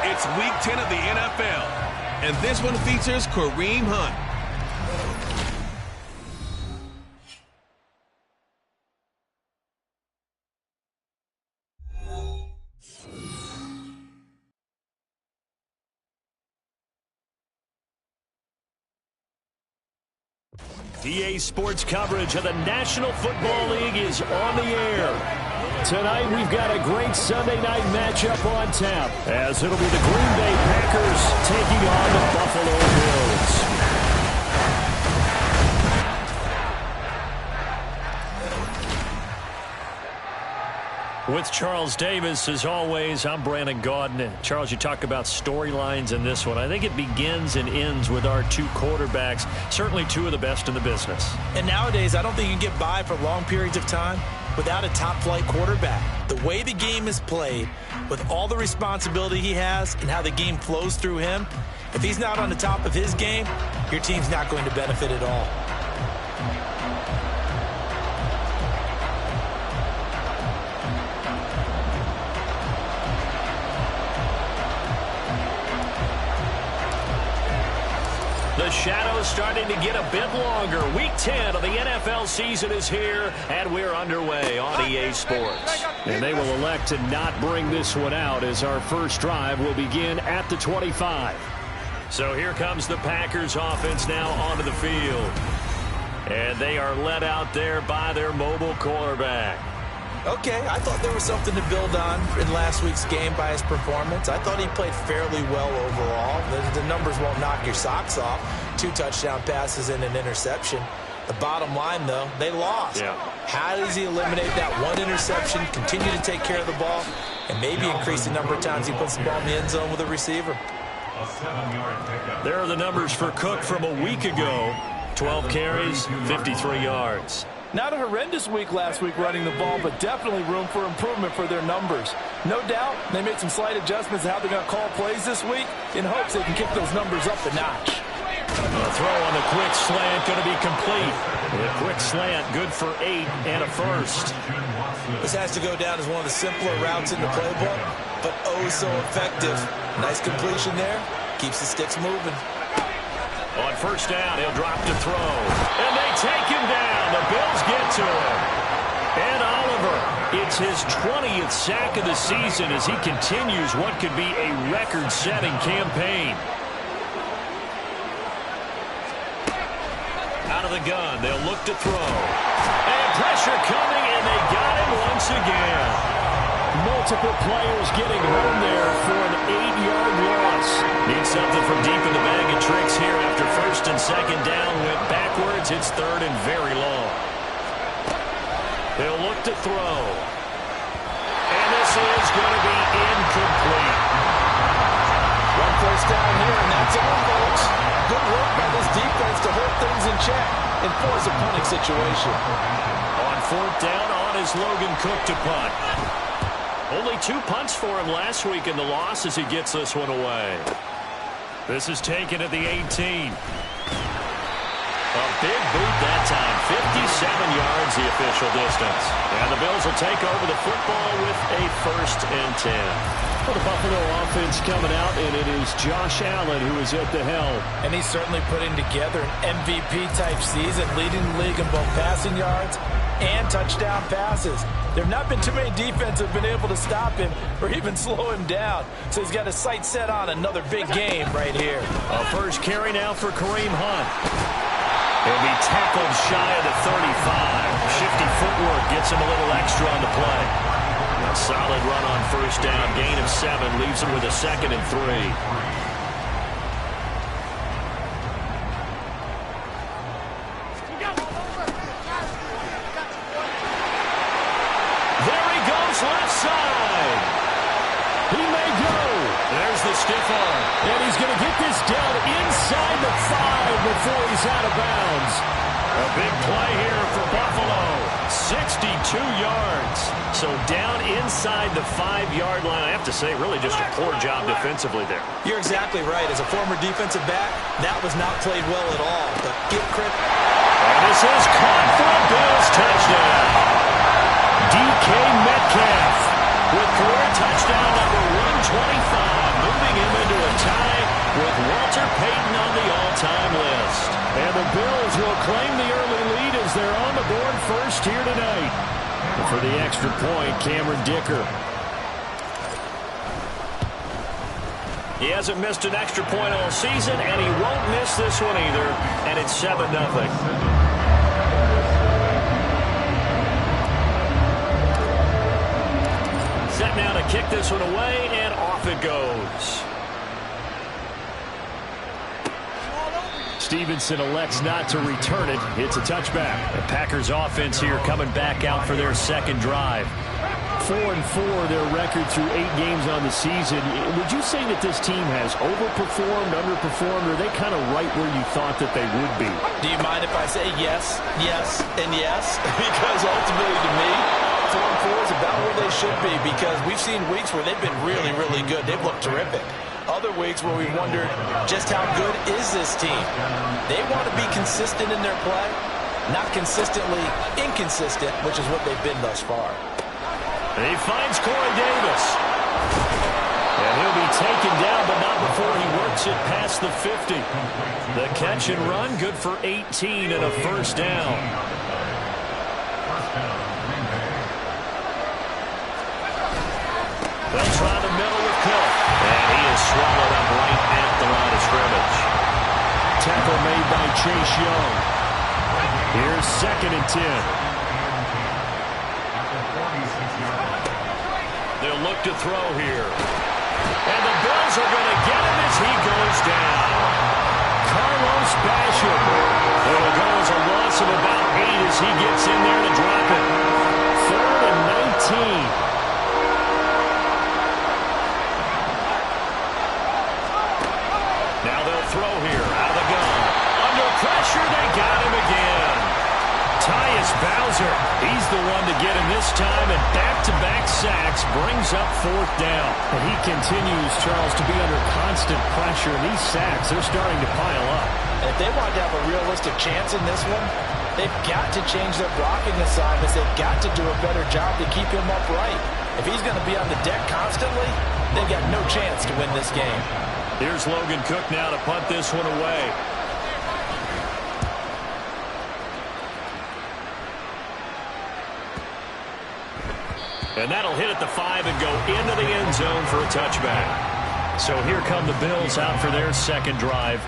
It's Week 10 of the NFL, and this one features Kareem Hunt. EA Sports coverage of the National Football League is on the air. Tonight, we've got a great Sunday night matchup on tap, as it'll be the Green Bay Packers taking on the Buffalo Bills. With Charles Davis, as always, I'm Brandon Gaudin. Charles, you talk about storylines in this one. I think it begins and ends with our two quarterbacks, certainly two of the best in the business. And nowadays, I don't think you can get by for long periods of time without a top-flight quarterback. The way the game is played, with all the responsibility he has and how the game flows through him, if he's not on the top of his game, your team's not going to benefit at all. The shadow's starting to get a bit longer. Week 10 of the NFL season is here, and we're underway on EA Sports. And they will elect to not bring this one out, as our first drive will begin at the 25. So here comes the Packers offense now onto the field. And they are led out there by their mobile quarterback. Okay, I thought there was something to build on in last week's game by his performance. I thought he played fairly well overall. The numbers won't knock your socks off. 2 touchdown passes and an interception. The bottom line, though, they lost. Yeah. How does he eliminate that one interception, continue to take care of the ball, and maybe increase the number of times he puts the ball in the end zone with a receiver? There are the numbers for Cook from a week ago. 12 carries, 53 yards. Not a horrendous week last week running the ball, but definitely room for improvement for their numbers. No doubt they made some slight adjustments to how they're going to call plays this week in hopes they can kick those numbers up a notch. The throw on the quick slant going to be complete. The quick slant good for 8 and a first. This has to go down as one of the simpler routes in the playbook, but oh so effective. Nice completion there. Keeps the sticks moving. On first down, he'll drop to throw. And they him down. The Bills get to him. And Oliver, it's his 20th sack of the season as he continues what could be a record-setting campaign. Out of the gun, they'll look to throw. And pressure coming, and they got him once again. Multiple players getting home there for an 8-yard loss. Need something from deep in the bag of tricks here after first and second down went backwards. It's third and very long. They'll look to throw. And this is going to be incomplete. One first down here, and that's all, folks. Good work by this defense to hold things in check and force a punting situation. On fourth down, on is Logan Cook to punt. Only 2 punts for him last week in the loss as he gets this one away. This is taken at the 18. A big boot that time. 57 yards the official distance. And the Bills will take over the football with a first and 10. Well, the Buffalo offense coming out, and it is Josh Allen who is at the helm. And he's certainly putting together an MVP-type season, leading the league in both passing yards and touchdown passes. There have not been too many defenses that have been able to stop him or even slow him down. So he's got his sights set on another big game right here. A first carry now for Kareem Hunt. He'll be tackled shy of the 35. Shifty footwork gets him a little extra on the play. A solid run on first down. Gain of 7 leaves him with a second and 3. There he goes, left side. He may go. There's the stiff arm. And he's going to get this down inside the 5 before he's out of bounds. A big play here for Buffalo. 62 yards. So down inside the 5-yard line. I have to say, really just a poor job defensively there. You're exactly right. As a former defensive back, that was not played well at all. But give credit. And this is caught for a Bills touchdown. DK Metcalf with career touchdown number 125, moving him into a tie with Walter Payton on the all-time list. And the Bills will claim the early lead as they're on the board first here tonight. And for the extra point, Cameron Dicker. He hasn't missed an extra point all season, and he won't miss this one either. And it's 7-0. Set now to kick this one away, and off it goes. Stevenson elects not to return it. It's a touchback. The Packers offense here coming back out for their second drive. 4-4, their record through 8 games on the season. Would you say that this team has overperformed, underperformed, or are they kind of right where you thought that they would be? Do you mind if I say yes, yes, and yes? Because ultimately to me, 4-4 is about where they should be, because we've seen weeks where they've been really, really good. They've looked terrific. Other weeks where we wondered just how good is this team. They want to be consistent in their play, not consistently inconsistent, which is what they've been thus far. And he finds Corey Davis. And he'll be taken down, but not before he works it past the 50. The catch and run, good for 18 and a first down. They'll try the middle with Cook. And he is swallowed up right at the line of scrimmage. Tackle made by Chase Young. Here's second and 10. They'll look to throw here. And the Bills are going to get him as he goes down. Carlos Basham. It'll go as a loss of about 8 as he gets in there to drop it. 3rd and 19. Now they'll throw here out of the gun. Under pressure, they got him again. Tyus Bowser, he's the one to get him this time, and back-to-back sacks brings up 4th down. And he continues, Charles, to be under constant pressure. And these sacks, they're starting to pile up. And if they want to have a realistic chance in this one, they've got to change their blocking assignments. They've got to do a better job to keep him upright. If he's going to be on the deck constantly, they've got no chance to win this game. Here's Logan Cook now to punt this one away. And that'll hit at the 5 and go into the end zone for a touchback. So here come the Bills out for their second drive.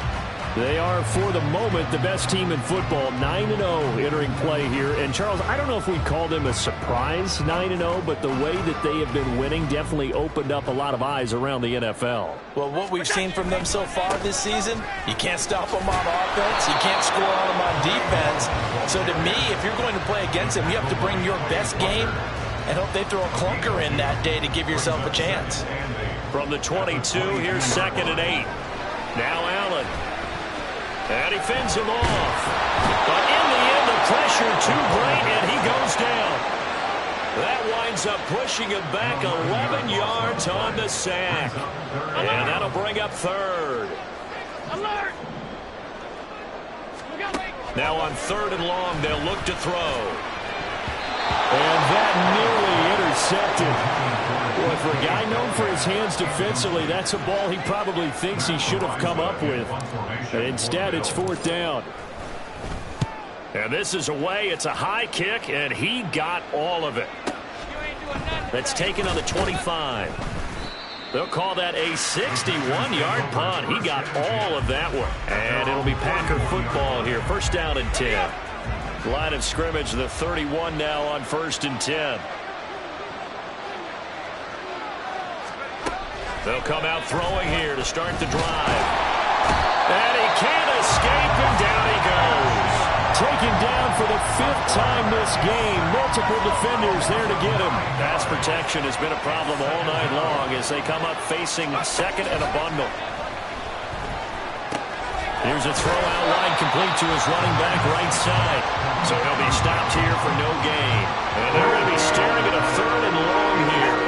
They are, for the moment, the best team in football, 9-0 entering play here. And, Charles, I don't know if we'd call them a surprise 9-0, but the way that they have been winning definitely opened up a lot of eyes around the NFL. Well, what we've seen from them so far this season, you can't stop them on offense. You can't score on them on defense. So, to me, if you're going to play against them, you have to bring your best game and hope they throw a clunker in that day to give yourself a chance. From the 22, here's 2nd and 8. Now Allen. And he fends him off. But in the end, the pressure too great, and he goes down. That winds up pushing him back 11 yards on the sack. And that'll bring up 3rd. Alert! Now on 3rd and long, they'll look to throw. And that nearly intercepted. Boy, for a guy known for his hands defensively, that's a ball he probably thinks he should have come up with. And instead, it's 4th down. And this is away. It's a high kick, and he got all of it. That's taken on the 25. They'll call that a 61-yard punt. He got all of that one. And it'll be Packer football here. 1st down and 10. Line of scrimmage, the 31 now on 1st and 10. They'll come out throwing here to start the drive. And he can't escape, and down he goes. Taken down for the 5th time this game. Multiple defenders there to get him. Pass protection has been a problem all night long as they come up facing 2nd and a bundle. Here's a throw out line complete to his running back right side. So he'll be stopped here for no gain. And they're going to be staring at a 3rd and long here.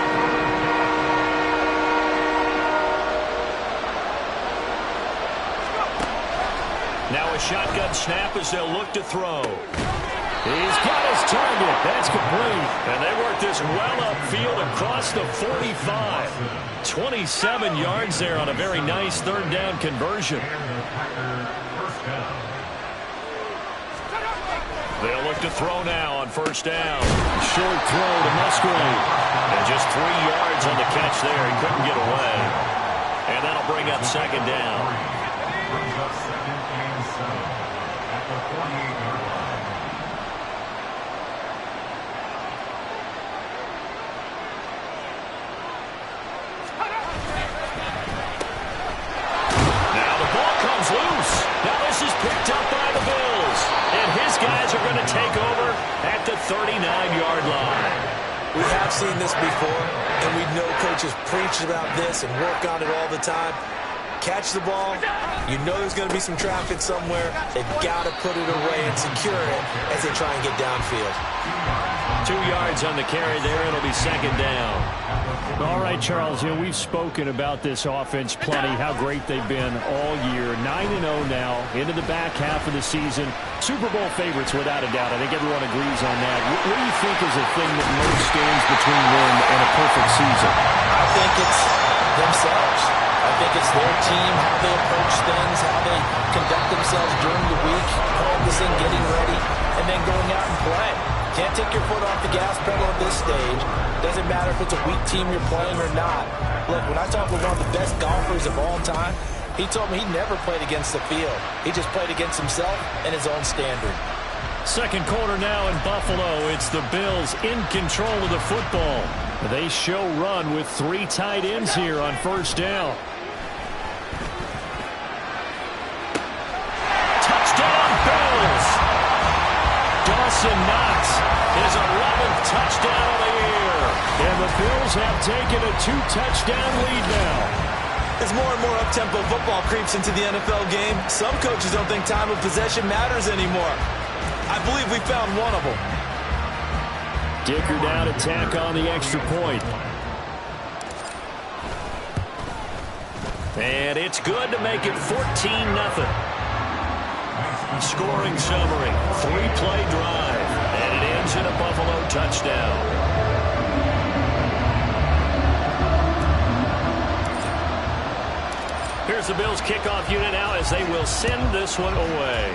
Now a shotgun snap as they'll look to throw. He's got his target. That's complete. And they work this well upfield across the 45. 27 yards there on a very nice 3rd down conversion. They'll look to throw now on 1st down. Short throw to Musgrave. And just 3 yards on the catch there. He couldn't get away. And that'll bring up 2nd down. Picked up by the Bills. And his guys are going to take over at the 39-yard line. We have seen this before, and we know coaches preach about this and work on it all the time. Catch the ball. You know there's going to be some traffic somewhere. They've got to put it away and secure it as they try and get downfield. 2 yards on the carry there. It'll be 2nd down. All right, Charles, you know, we've spoken about this offense plenty, how great they've been all year. 9-0 now, into the back half of the season. Super Bowl favorites, without a doubt. I think everyone agrees on that. What do you think is the thing that most stands between them and a perfect season? I think it's themselves. I think it's their team, how they approach things, how they conduct themselves during the week, practicing, getting ready, and then going out and playing. Can't take your foot off the gas pedal at this stage. Doesn't matter if it's a weak team you're playing or not. Look, when I talk with one of the best golfers of all time, he told me he never played against the field. He just played against himself and his own standard. 2nd quarter now in Buffalo. It's the Bills in control of the football. They show run with 3 tight ends here on 1st down. Touchdown, Bills! Dawson Knox, his 11th touchdown of the year. And the Bills have taken a 2-touchdown lead now. As more and more up-tempo football creeps into the NFL game, some coaches don't think time of possession matters anymore. I believe we found one of them. Dicker down, attack on the extra point. And it's good to make it 14-0. Scoring summary, 3-play drive, and it ends in a Buffalo touchdown. Here's the Bills kickoff unit now as they will send this one away.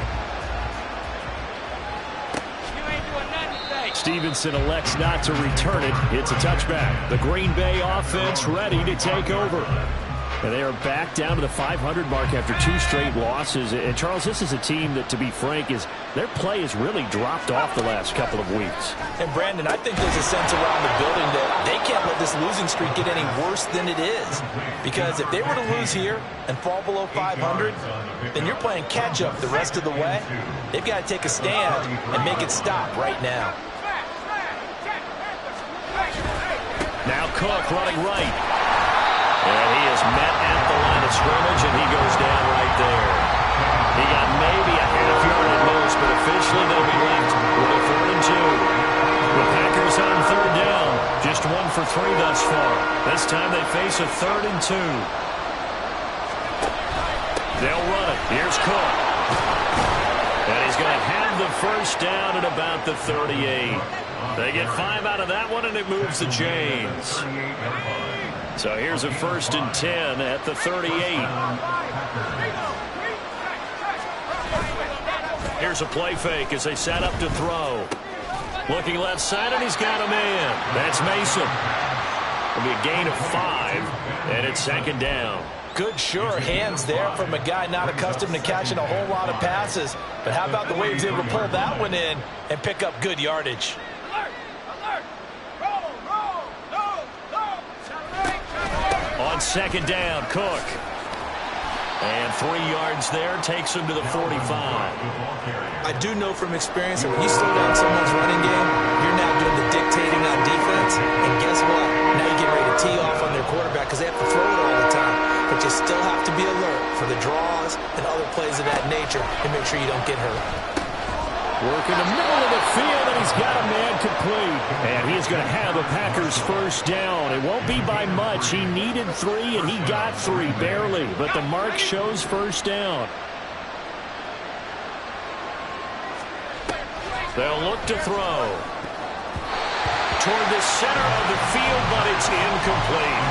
Stevenson elects not to return it. It's a touchback. The Green Bay offense ready to take over. And they are back down to the 500 mark after 2 straight losses. And, Charles, this is a team that, to be frank, their play has really dropped off the last couple of weeks. And, Brandon, I think there's a sense around the building that they can't let this losing streak get any worse than it is. Because if they were to lose here and fall below 500, then you're playing catch-up the rest of the way. They've got to take a stand and make it stop right now. Now Cook running right. And he is met at the line of scrimmage, and he goes down right there. He got maybe a half yard at most, but officially they'll be left with a 4th and 2. The Packers on 3rd down. Just 1 for 3 thus far. This time they face a 3rd and 2. They'll run it. Here's Cook. And he's going to have the 1st down at about the 38. They get 5 out of that one, and it moves the chains. So here's a 1st and 10 at the 38. Here's a play fake as they set up to throw. Looking left side, and he's got a man. That's Mason. It'll be a gain of 5, and it's 2nd down. Good, sure hands there from a guy not accustomed to catching a whole lot of passes. But how about the way he was able to pull that one in and pick up good yardage? On 2nd down, Cook. And 3 yards there takes him to the 45. I do know from experience that when you slow down someone's running game, you're now doing the dictating on defense. And guess what? Now you get ready to tee off on their quarterback because they have to throw it all the time. But you still have to be alert for the draws and other plays of that nature and make sure you don't get hurt. Work in the middle of the field, and he's got a man complete. And he's going to have a Packers 1st down. It won't be by much. He needed 3, and he got 3, barely. But the mark shows 1st down. They'll look to throw. Toward the center of the field, but it's incomplete.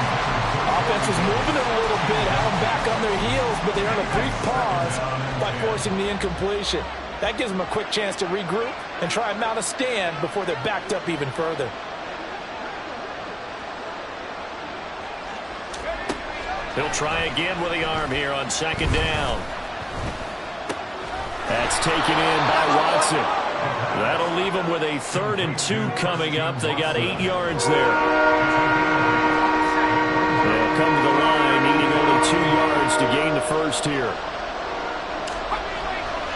Offense was moving it a little bit, had them back on their heels, but they earned a brief pause by forcing the incompletion. That gives them a quick chance to regroup and try and mount a stand before they're backed up even further. He'll try again with the arm here on 2nd down. That's taken in by Watson. That'll leave them with a 3rd and 2 coming up. They got 8 yards there. They'll come to the line, needing only 2 yards to gain the 1st here.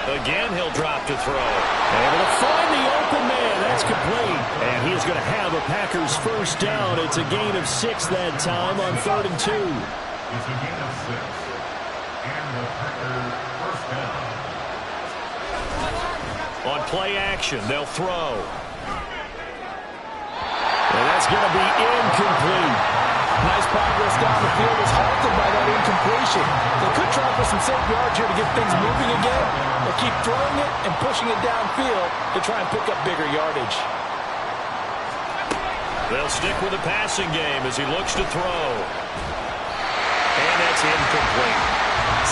Again, he'll drop to throw. Able to find the open man. That's complete. And he is going to have a Packers 1st down. It's a gain of 6 that time on 3rd and 2. It's a gain of 6. And the Packers 1st down. On play action, they'll throw. And that's going to be incomplete. Nice progress down the field was halted by that incompletion. They could try for some safe yards here to get things moving again, or keep throwing it and pushing it downfield to try and pick up bigger yardage. They'll stick with the passing game as he looks to throw. And that's incomplete.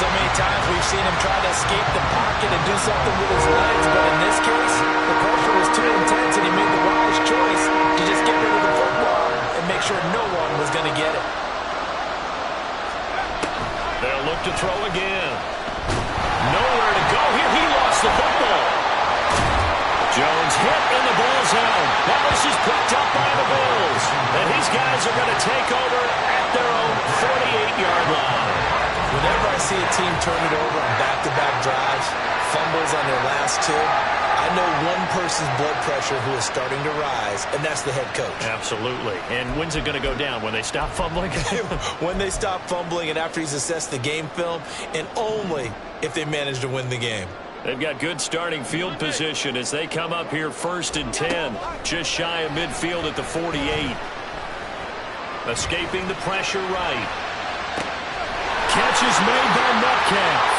So many times we've seen him try to escape the pocket and do something with his legs, but in this case, the pressure was too intense and he made the wise choice to just get rid of the football and make sure no one was going to get it. They'll look to throw again. Nowhere to go here. He lost the football. Jones hit in the ball zone. Now this is picked up by the Bills. And these guys are going to take over at their own 48-yard line. Whenever I see a team turn it over on back-to-back drives, fumbles on their last 2, I know one person's blood pressure who is starting to rise, and that's the head coach. Absolutely. And when's it going to go down? When they stop fumbling? When they stop fumbling and after he's assessed the game film, and only if they manage to win the game. They've got good starting field position as they come up here 1st and 10, just shy of midfield at the 48. Escaping the pressure right. Catch is made by Metcalf.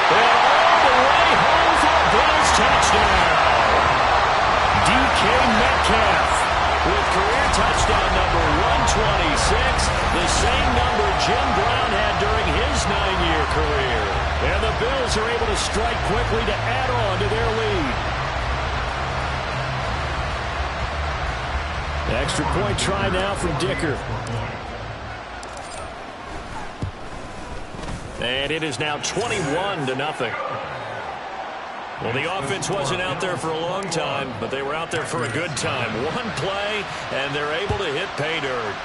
And all the way home for a Bills touchdown. DK Metcalf with career touchdown number 126, the same number Jim Brown had during his 9-year career. And the the Bills are able to strike quickly to add on to their lead. Extra point try now from Dicker. And it is now 21-0. Well, the offense wasn't out there for a long time, but they were out there for a good time. One play, and they're able to hit pay dirt.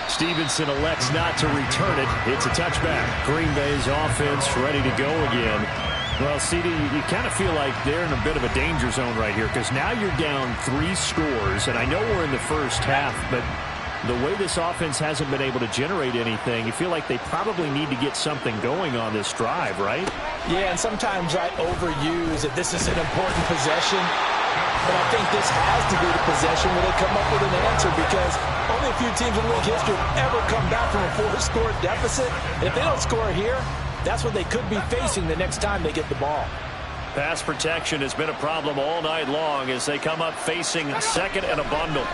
Stevenson elects not to return it. It's a touchback. Green Bay's offense ready to go again. Well, CD, you kind of feel like they're in a bit of a danger zone right here because now you're down 3 scores, and I know we're in the first half, but the way this offense hasn't been able to generate anything, you feel like they probably need to get something going on this drive, right? Yeah, and sometimes I overuse that this is an important possession, but I think this has to be the possession where they come up with an answer because only a few teams in league history have ever come back from a 4-score deficit. And if they don't score here, that's what they could be facing the next time they get the ball. Pass protection has been a problem all night long as they come up facing second and a bundle.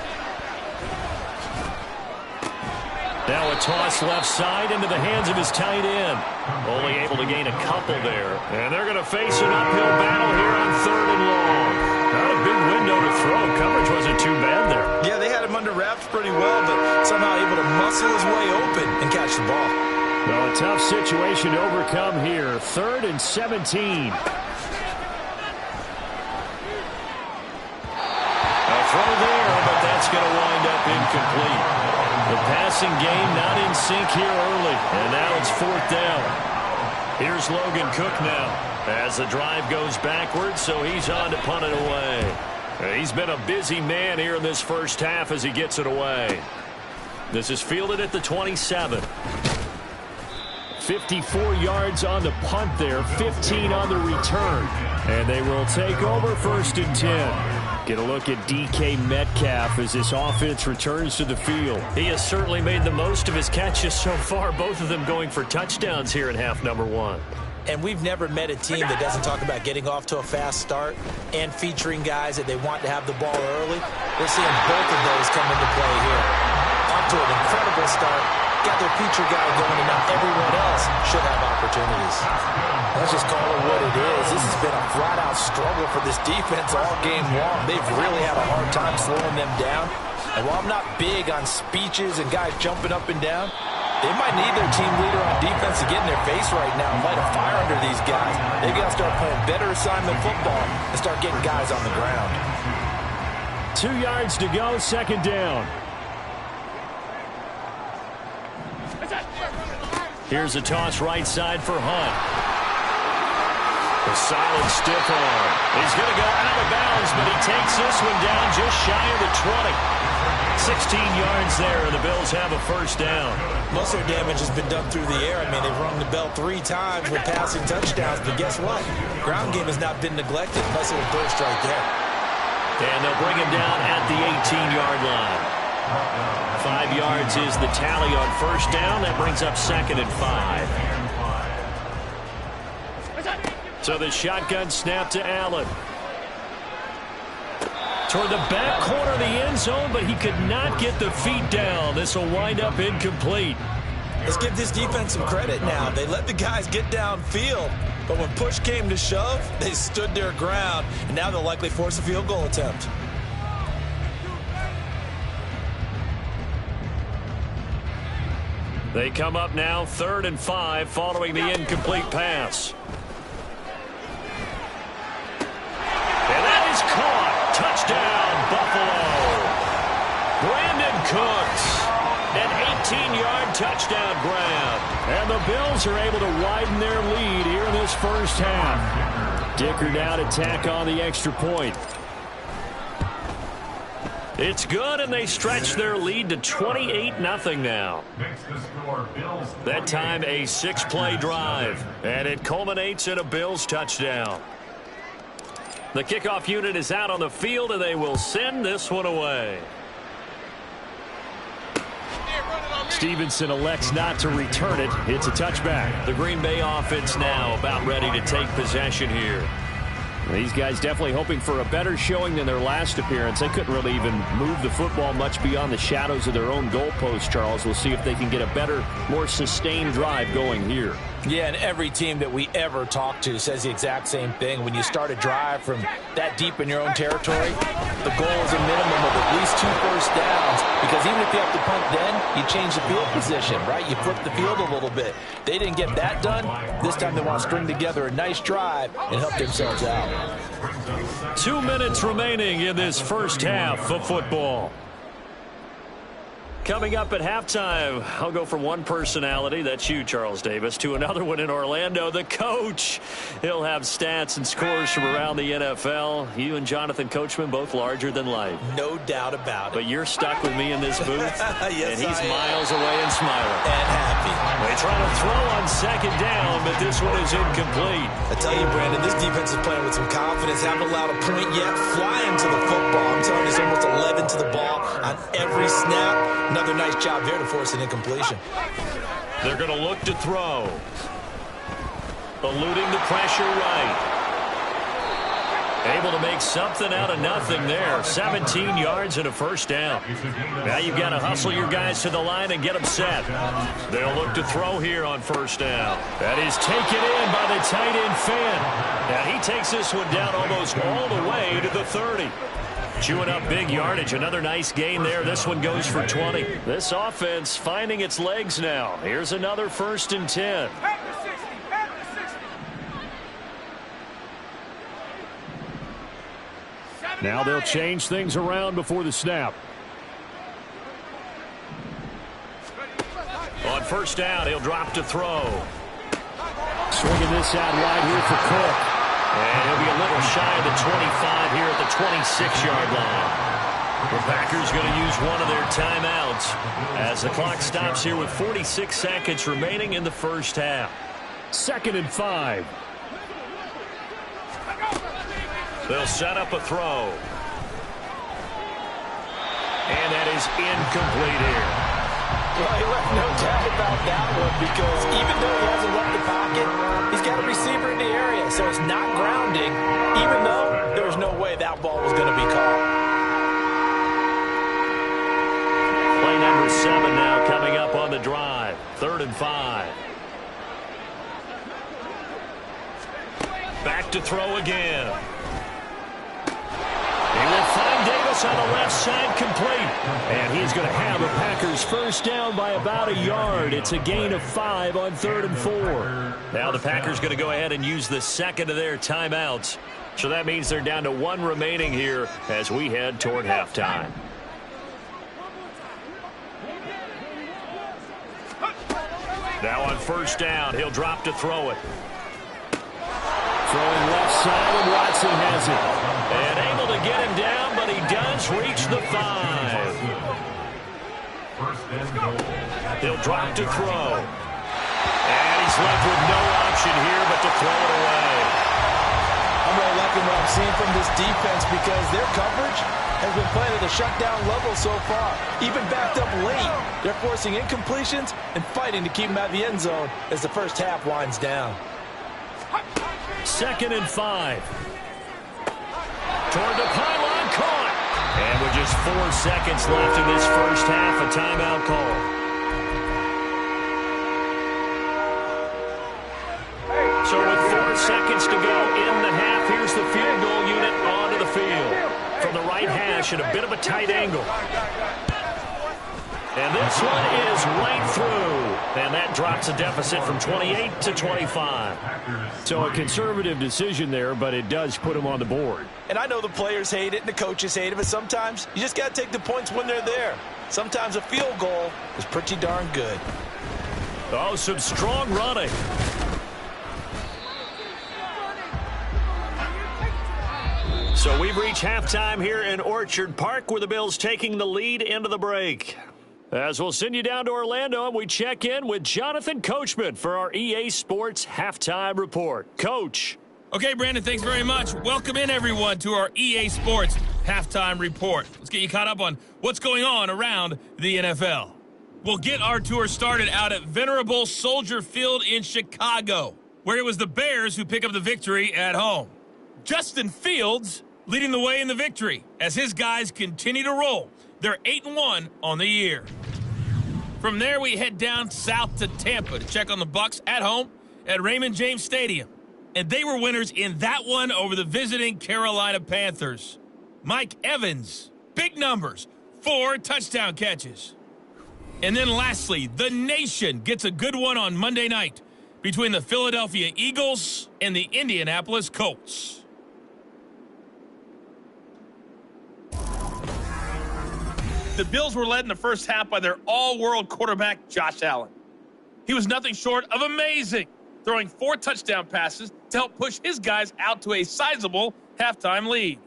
Now a toss left side into the hands of his tight end. Only able to gain a couple there. And they're going to face an uphill battle here on 3rd and long. Not a big window to throw. Coverage wasn't too bad there. Yeah, they had him under wraps pretty well, but somehow able to muscle his way open and catch the ball. Well, a tough situation to overcome here. 3rd and 17. A throw there, but that's going to wind up incomplete. The passing game not in sync here early, and now it's 4th down. Here's Logan Cook now as the drive goes backwards, so he's on to punt it away. He's been a busy man here in this first half as he gets it away. This is fielded at the 27. 54 yards on the punt there, 15 on the return. And they will take over 1st and 10. Get a look at DK Metcalf as this offense returns to the field. He has certainly made the most of his catches so far, both of them going for touchdowns here in half number 1. And we've never met a team that doesn't talk about getting off to a fast start and featuring guys that they want to have the ball early. We're seeing both of those come into play here. Off to an incredible start. Got their feature guy going, and now everyone else should have opportunities. Let's just call it what it is. This has been a flat-out struggle for this defense all game long. They've really had a hard time slowing them down. And while I'm not big on speeches and guys jumping up and down, they might need their team leader on defense to get in their face right now and light a fire under these guys. They've got to start playing better assignment football and start getting guys on the ground. 2 yards to go, 2nd down. Here's a toss right side for Hunt. A solid stiff arm. He's going to go out of bounds, but he takes this one down just shy of the 20. 16 yards there, and the Bills have a 1st down. Most of their damage has been done through the air. I mean, they've rung the bell 3 times with passing touchdowns, but guess what? Ground game has not been neglected. Nice little burst right there. And they'll bring him down at the 18-yard line. 5 yards is the tally on 1st down. That brings up 2nd and 5. So the shotgun snap to Allen. Toward the back corner of the end zone, but he could not get the feet down. This will wind up incomplete. Let's give this defense some credit now. They let the guys get downfield, but when push came to shove, they stood their ground, and now they'll likely force a field goal attempt. They come up now 3rd and 5 following the incomplete pass. And that is caught. Touchdown, Buffalo. Brandon Cooks. An 18-yard touchdown grab. And the Bills are able to widen their lead here in this first half. Dicker now to tack on the extra point. It's good, and they stretch their lead to 28-0 now. That time a 6-play drive, and it culminates in a Bills touchdown. The kickoff unit is out on the field, and they will send this one away. Stevenson elects not to return it. It's a touchback. The Green Bay offense now about ready to take possession here. These guys definitely hoping for a better showing than their last appearance. They couldn't really even move the football much beyond the shadows of their own goalpost, Charles. We'll see if they can get a better, more sustained drive going here. Yeah, and every team that we ever talk to says the exact same thing. When you start a drive from that deep in your own territory, the goal is a minimum of at least 2 first downs, because even if you have to punt then, you change the field position, right? You flip the field a little bit. They didn't get that done. This time they want to string together a nice drive and help themselves out. 2 minutes remaining in this first half of football. Coming up at halftime, I'll go from one personality, that's you, Charles Davis, to another one in Orlando, the coach. He'll have stats and scores from around the NFL. You and Jonathan Coachman, both larger than life. No doubt about it. But you're stuck with me in this booth, yes, and he's miles away and smiling. And happy. They try to throw on second down, but this one is incomplete. I tell you, Brandon, this defense is playing with some confidence. Haven't allowed a point yet. Flying to the football. I'm telling you, it's almost 11 to the ball on every snap. Another nice job there to force an incompletion. They're going to look to throw. Eluding the pressure right. Able to make something out of nothing there. 17 yards and a first down. Now you've got to hustle your guys to the line and get them set. They'll look to throw here on first down. That is taken in by the tight end Finn. Now he takes this one down almost all the way to the 30. Chewing up big yardage. Another nice gain there. This one goes for 20. This offense finding its legs now. Here's another 1st and 10. Now they'll change things around before the snap. On first down, he'll drop to throw. Swinging this out wide here for Cook. And he'll be a little shy of the 25 here at the 26-yard line. The Packers going to use one of their timeouts as the clock stops here with 46 seconds remaining in the first half. 2nd and 5. They'll set up a throw. And that is incomplete here. Well, he left no doubt about that one, because even though he hasn't left the pocket, he's got a receiver in the area, so it's not grounding, even though there was no way that ball was going to be caught. Play number 7 now coming up on the drive. 3rd and 5. Back to throw again. He will find Davis on the left side, complete. And he's going to have a Packers first down by about a yard. It's a gain of 5 on 3rd and 4. Now the Packers going to go ahead and use the second of their timeouts. So that means they're down to 1 remaining here as we head toward halftime. Now on first down, he'll drop to throw it. Throwing left side, and Watson has it. And able to get him down, but he does reach the 5. He'll drop to throw. And he's left with no option here but to throw it away. I'm really liking what I'm seeing from this defense, because their coverage has been playing at a shutdown level so far. Even backed up late, they're forcing incompletions and fighting to keep them out of the end zone as the first half winds down. 2nd and 5. Toward the pylon, caught. And with just 4 seconds left in this first half, a timeout call. So with 4 seconds to go in the half, here's the field goal unit onto the field. From the right hash at a bit of a tight angle. And this one is right through. And that drops a deficit from 28 to 25. So a conservative decision there, but it does put him on the board. And I know the players hate it and the coaches hate it, but sometimes you just got to take the points when they're there. Sometimes a field goal is pretty darn good. Oh, some strong running. So we've reached halftime here in Orchard Park, where the Bills taking the lead into the break. As we'll send you down to Orlando, and we check in with Jonathan Coachman for our EA Sports Halftime Report. Coach. Okay, Brandon, thanks very much. Welcome in, everyone, to our EA Sports Halftime Report. Let's get you caught up on what's going on around the NFL. We'll get our tour started out at Venerable Soldier Field in Chicago, where it was the Bears who pick up the victory at home. Justin Fields leading the way in the victory as his guys continue to roll. They're 8-1 on the year. From there, we head down south to Tampa to check on the Bucs at home at Raymond James Stadium. And they were winners in that one over the visiting Carolina Panthers. Mike Evans, big numbers, 4 touchdown catches. And then lastly, the nation gets a good one on Monday night between the Philadelphia Eagles and the Indianapolis Colts. The Bills were led in the first half by their all-world quarterback, Josh Allen. He was nothing short of amazing, throwing 4 touchdown passes to help push his guys out to a sizable halftime lead.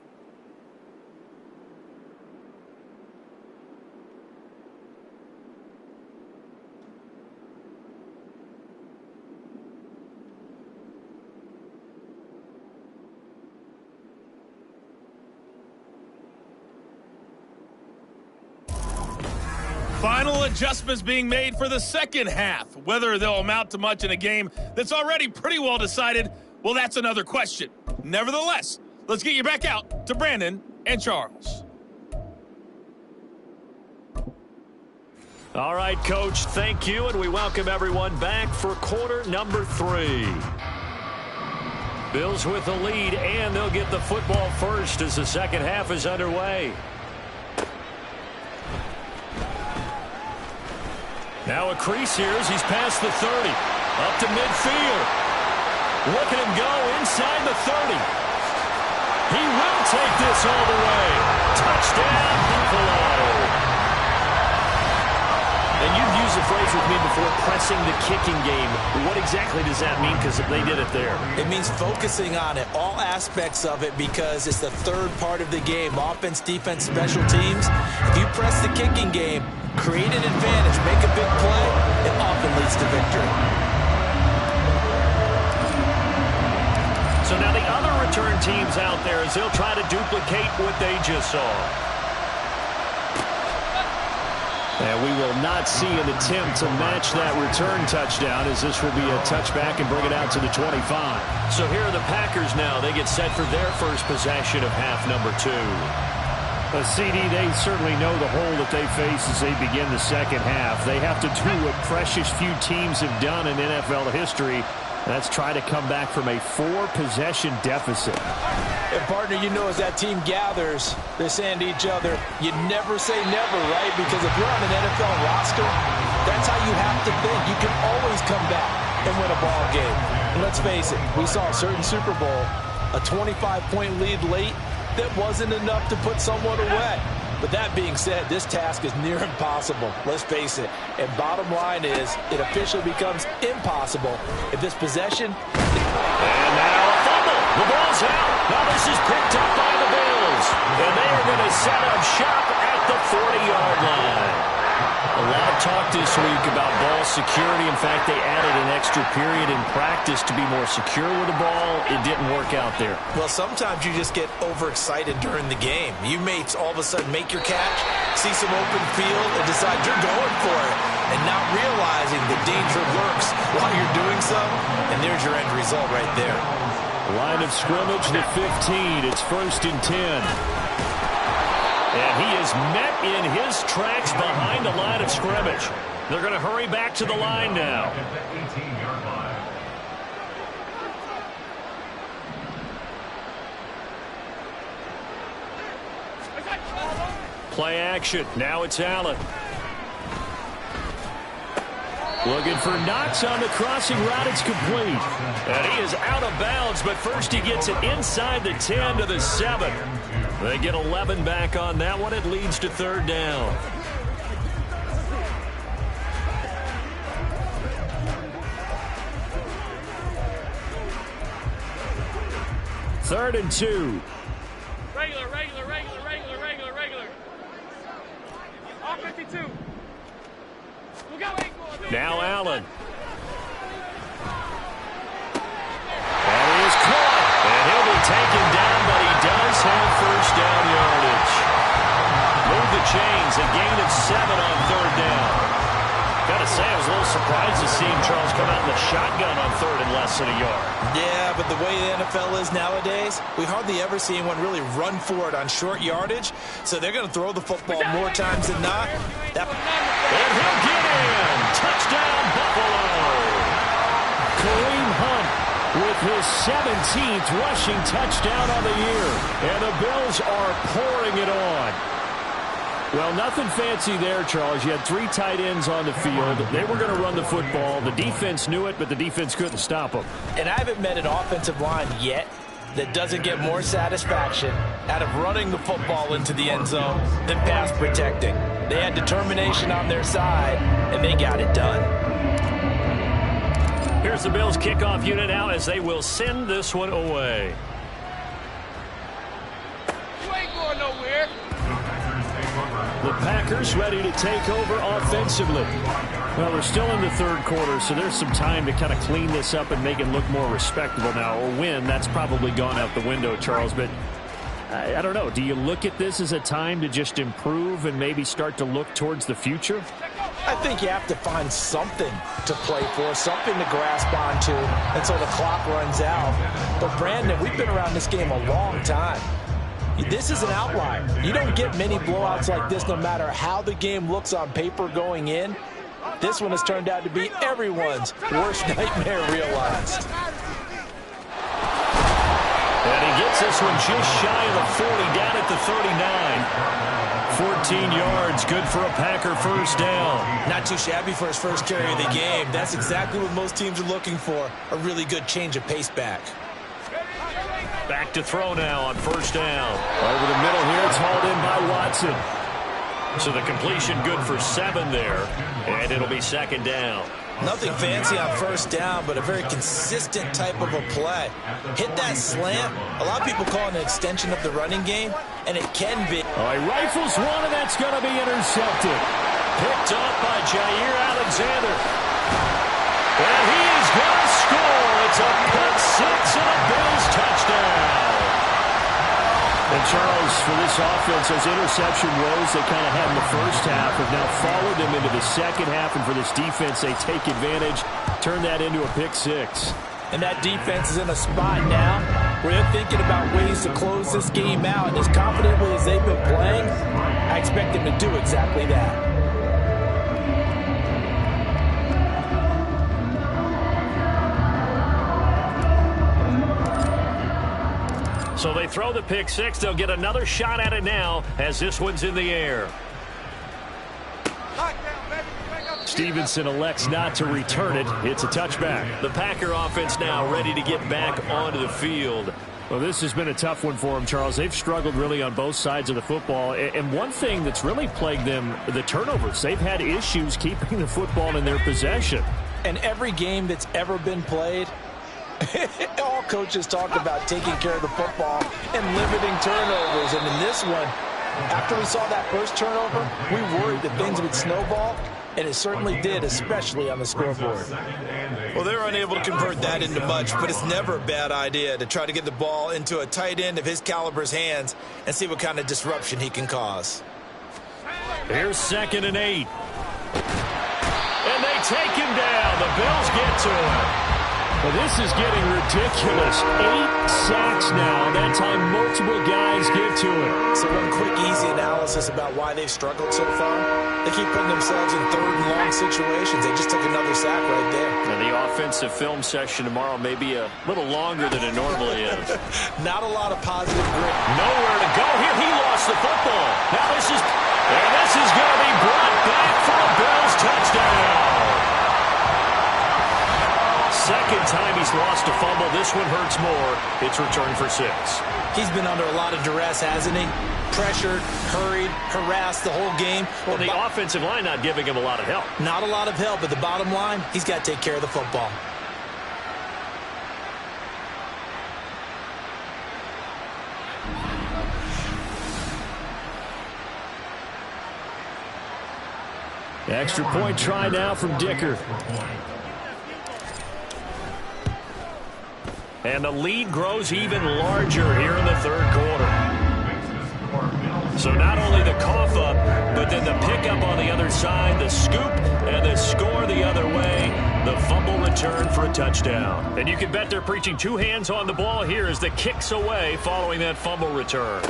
Final adjustments being made for the second half. Whether they'll amount to much in a game that's already pretty well decided, well, that's another question. Nevertheless, let's get you back out to Brandon and Charles. All right, Coach, thank you, and we welcome everyone back for quarter number 3. Bills with the lead, and they'll get the football first as the second half is underway. Now a crease here as he's past the 30. Up to midfield. Look at him go inside the 30. He will take this all the way. Touchdown, Buffalo. And you've used the phrase with me before, pressing the kicking game. What exactly does that mean? Because they did it there. It means focusing on it, all aspects of it, because it's the third part of the game. Offense, defense, special teams. If you press the kicking game, create an advantage, make a big play, it often leads to victory. So now the other return teams out there as they'll try to duplicate what they just saw. And we will not see an attempt to match that return touchdown, as this will be a touchback and bring it out to the 25. So here are the Packers now. They get set for their first possession of half number 2. CD, they certainly know the hole that they face as they begin the second half. They have to do what precious few teams have done in NFL history. That's try to come back from a 4-possession deficit. And, partner, you know, as that team gathers, they're saying to each other, you never say never, right? Because if you're on an NFL roster, that's how you have to think. You can always come back and win a ball game. And let's face it, we saw a certain Super Bowl, a 25-point lead late, that wasn't enough to put someone away. But that being said, this task is near impossible. Let's face it. And bottom line is, it officially becomes impossible if this possession... And now a fumble. The ball's out. Now this is picked up by the Bills. And they are going to set up shop at the 40-yard line. A lot of talk this week about ball security. In fact, they added an extra period in practice to be more secure with the ball. It didn't work out there. Well, sometimes you just get overexcited during the game. You may all of a sudden make your catch, see some open field, and decide you're going for it, and not realizing the danger lurks while you're doing so, and there's your end result right there. Line of scrimmage, the 15. It's 1st and 10. And he is met in his tracks behind the line of scrimmage. They're going to hurry back to the line now. Play action. Now it's Allen. Looking for Knox on the crossing route. It's complete. And he is out of bounds, but first he gets it inside the 10 to the 7. They get 11 back on that one. It leads to 3rd down. Third and 2. Regular. All 52. Now Allen. And he is caught. And he'll be taken down, but he does have first down yardage. Move the chains. A gain of 7 on 3rd down. Got a say, I was a little surprised to see him, Charles, come out in the shotgun on third and less than a yard. Yeah, but the way the NFL is nowadays, we hardly ever see anyone really run for it on short yardage. So they're going to throw the football more times than not. And he'll get in. Touchdown, Buffalo. Kareem Hunt with his 17th rushing touchdown on the year. And the Bills are pouring it on. Well, nothing fancy there, Charles. You had 3 tight ends on the field. They were going to run the football. The defense knew it, but the defense couldn't stop them. And I haven't met an offensive line yet that doesn't get more satisfaction out of running the football into the end zone than pass protecting. They had determination on their side, and they got it done. Here's the Bills kickoff unit now as they will send this one away. You ain't going nowhere. The Packers ready to take over offensively. Well, we're still in the third quarter, so there's some time to kind of clean this up and make it look more respectable now. A win, that's probably gone out the window, Charles, but I don't know. Do you look at this as a time to just improve and maybe start to look towards the future? I think you have to find something to play for, something to grasp onto until the clock runs out. But, Brandon, we've been around this game a long time. This is an outlier. You don't get many blowouts like this no matter how the game looks on paper going in. This one has turned out to be everyone's worst nightmare realized. And he gets this one just shy of the 40, down at the 39. 14 yards, good for a Packer first down. Not too shabby for his first carry of the game. That's exactly what most teams are looking for, a really good change of pace back. Back to throw now on first down. Over the middle here, it's hauled in by Watson. So the completion good for 7 there, and it'll be second down. Nothing fancy on first down, but a very consistent type of a play. Hit that slant. A lot of people call it an extension of the running game, and it can be. He rifles one, and that's going to be intercepted. Picked up by Jair Alexander. And he is going to score. It's a pick six and a Bills touchdown. And Charles, for this offense, those interception woes they kind of had in the first half have now followed them into the second half. And for this defense, they take advantage, turn that into a pick six. And that defense is in a spot now where they're thinking about ways to close this game out. And as confidently as they've been playing, I expect them to do exactly that. So they throw the pick six. They'll get another shot at it now as this one's in the air. Stevenson elects not to return it. It's a touchback. The Packer offense now ready to get back onto the field. Well, this has been a tough one for them, Charles. They've struggled really on both sides of the football. And one thing that's really plagued them, the turnovers. They've had issues keeping the football in their possession. And every game that's ever been played, all coaches talk about taking care of the football and limiting turnovers. And in this one, after we saw that first turnover, we worried that things would snowball, and it certainly did, especially on the scoreboard. Well, they're unable to convert that into much, but it's never a bad idea to try to get the ball into a tight end of his caliber's hands and see what kind of disruption he can cause. Here's 2nd and 8. And they take him down. The Bills get to him. Well, this is getting ridiculous. 8 sacks now. That time multiple guys get to it. So one quick, easy analysis about why they've struggled so far. They keep putting themselves in third and long situations. They just took another sack right there. And the offensive film session tomorrow may be a little longer than it normally is. Not a lot of positive grit. Nowhere to go here. He lost the football. Now this is going to be brought back for a Bills touchdown. Second time he's lost a fumble. This one hurts more. It's returned for 6. He's been under a lot of duress, hasn't he? Pressured, hurried, harassed the whole game. Well, the offensive line not giving him a lot of help. Not a lot of help, but the bottom line, he's got to take care of the football. The extra point try now from Dicker. And the lead grows even larger here in the third quarter. So not only the cough up, but then the pickup on the other side, the scoop, and the score the other way, the fumble return for a touchdown. And you can bet they're preaching two hands on the ball here as the kicks away following that fumble return.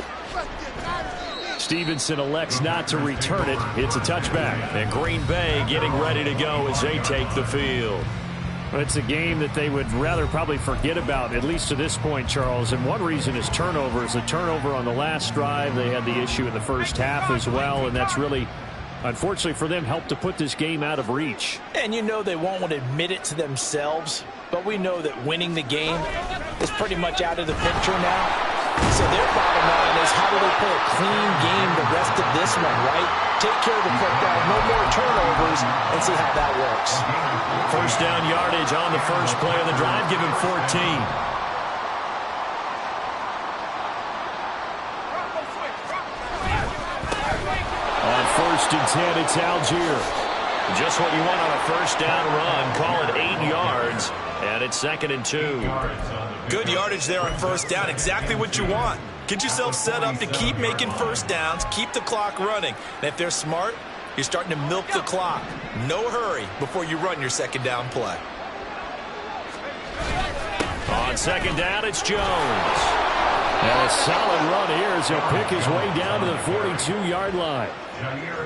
Stevenson elects not to return it. It's a touchback. And Green Bay getting ready to go as they take the field. It's a game that they would rather probably forget about, at least to this point, Charles. And one reason is turnovers. A turnover on the last drive. They had the issue in the first half as well, and that's really, unfortunately for them, helped to put this game out of reach. And you know they won't want to admit it to themselves, but we know that winning the game is pretty much out of the picture now. So their bottom line is, how do they play a clean game the rest of this one, right? Take care of the football, no more turnovers, and see how that works. First down yardage on the first play of the drive, give him 14. On 1st and 10, it's Algier. Just what you want on a first down run. Call it 8 yards, and it's 2nd and 2. Good yardage there on first down. Exactly what you want. Get yourself set up to keep making first downs, keep the clock running. And if they're smart, you're starting to milk the clock. No hurry before you run your second down play. On second down, it's Jones. And a solid run here as he'll pick his way down to the 42-yard line.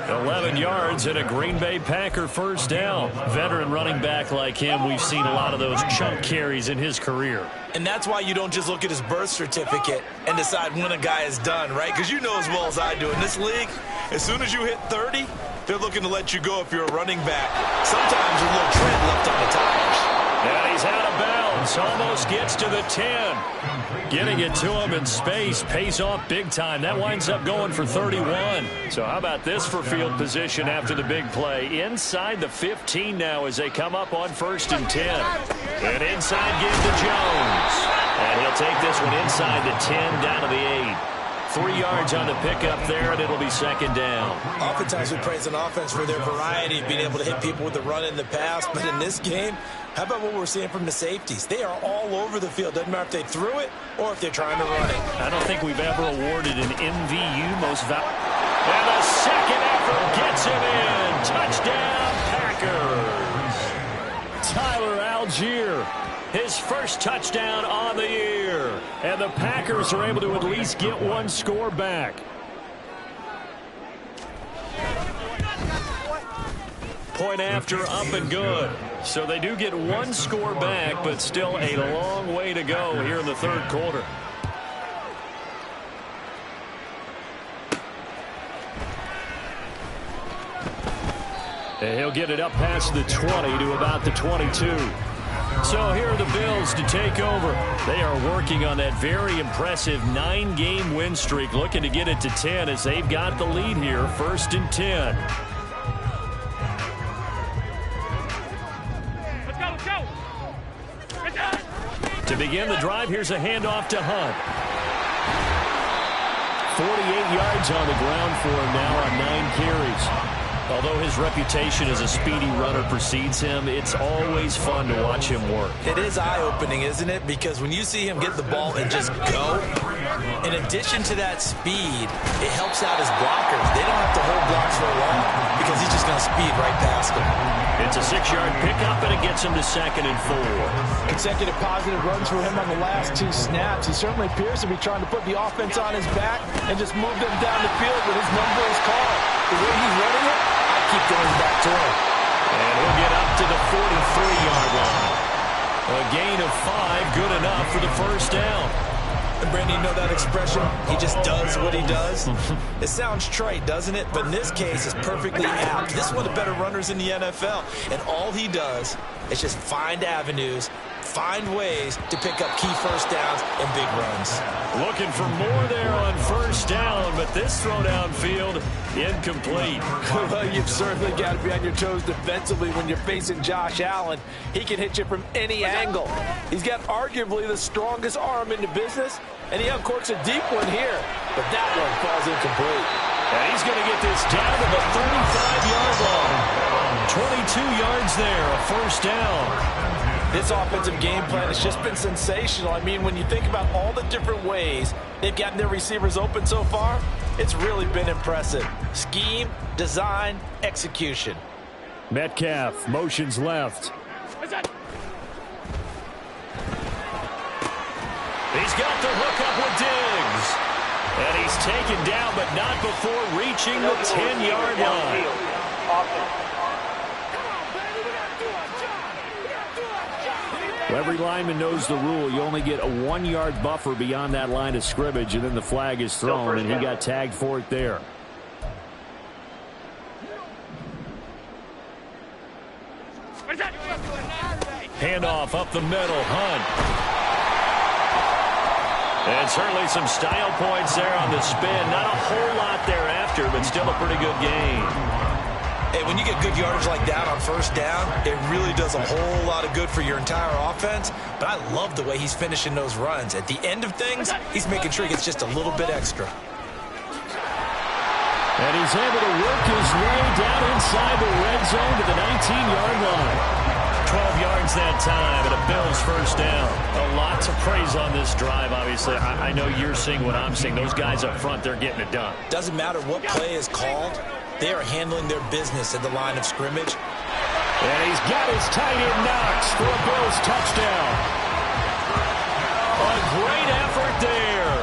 11 yards and a Green Bay Packer first down. Veteran running back like him, we've seen a lot of those chunk carries in his career. And that's why you don't just look at his birth certificate and decide when a guy is done, right? Because you know as well as I do, in this league, as soon as you hit 30, they're looking to let you go if you're a running back. Sometimes a little tread left on the tires. And he's out of bounds. Almost gets to the 10. Getting it to him in space pays off big time. That winds up going for 31. So how about this for field position after the big play? Inside the 15 now as they come up on 1st and 10. And inside give to Jones. And he'll take this one inside the 10 down to the 8. 3 yards on the pickup there, and it'll be second down. Oftentimes we praise an offense for their variety of being able to hit people with the run in the pass. But in this game, how about what we're seeing from the safeties? They are all over the field. Doesn't matter if they threw it or if they're trying to run it. I don't think we've ever awarded an MVU most valuable. And the second effort gets him in. Touchdown, Packers. Tyler Algier. His first touchdown on the year. And the Packers are able to at least get one score back. Point after, up and good. So they do get one score back, but still a long way to go here in the third quarter. And he'll get it up past the 20 to about the 22. So here are the Bills to take over. They are working on that very impressive 9-game win streak, looking to get it to 10 as they've got the lead here, 1st and 10. To begin the drive, here's a handoff to Hunt. 48 yards on the ground for him now on 9 carries. Although his reputation as a speedy runner precedes him, it's always fun to watch him work. It is eye-opening, isn't it? Because when you see him get the ball and just go, in addition to that speed, it helps out his blockers. They don't have to hold blocks for long because he's just going to speed right past them. It's a 6-yard pickup, and it gets him to 2nd and 4. Consecutive positive runs for him on the last 2 snaps. He certainly appears to be trying to put the offense on his back and just move them down the field when his number is called. The way he's running it, I keep going back to him. And he'll get up to the 43-yard line. A gain of 5, good enough for the first down. And Brandon, you know that expression? He just does what he does. It sounds trite, doesn't it? But in this case, it's perfectly apt. This is one of the better runners in the NFL. And all he does is just find avenues, find ways to pick up key first downs and big runs. Looking for more there on first down, but this throw downfield, incomplete. Well, you've certainly got to be on your toes defensively when you're facing Josh Allen. He can hit you from any angle. He's got arguably the strongest arm in the business, and he uncorks a deep one here, but that one falls incomplete. And he's going to get this down to the 35-yard line. 22 yards there, a first down. This offensive game plan has just been sensational. I mean, when you think about all the different ways they've gotten their receivers open so far, It's really been impressive. Scheme, design, execution. Metcalf motions left. He's got the hook up with Diggs. And he's taken down, but not before reaching the 10-yard line. Every lineman knows the rule. You only get a 1-yard buffer beyond that line of scrimmage, and then the flag is thrown, and he got tagged for it there. Handoff up the middle. Hunt. And certainly some style points there on the spin. Not a whole lot thereafter, but still a pretty good game. Hey, when you get good yardage like that on first down, it really does a whole lot of good for your entire offense. But I love the way he's finishing those runs. At the end of things, he's making sure he gets just a little bit extra. And he's able to work his way down inside the red zone to the 19-yard line. 12 yards that time, and a Bills first down. A lot to praise on this drive, obviously. I know you're seeing what I'm seeing. Those guys up front, they're getting it done. Doesn't matter what play is called. They are handling their business at the line of scrimmage. And he's got his tight end Knox for a Bills touchdown. A great effort there.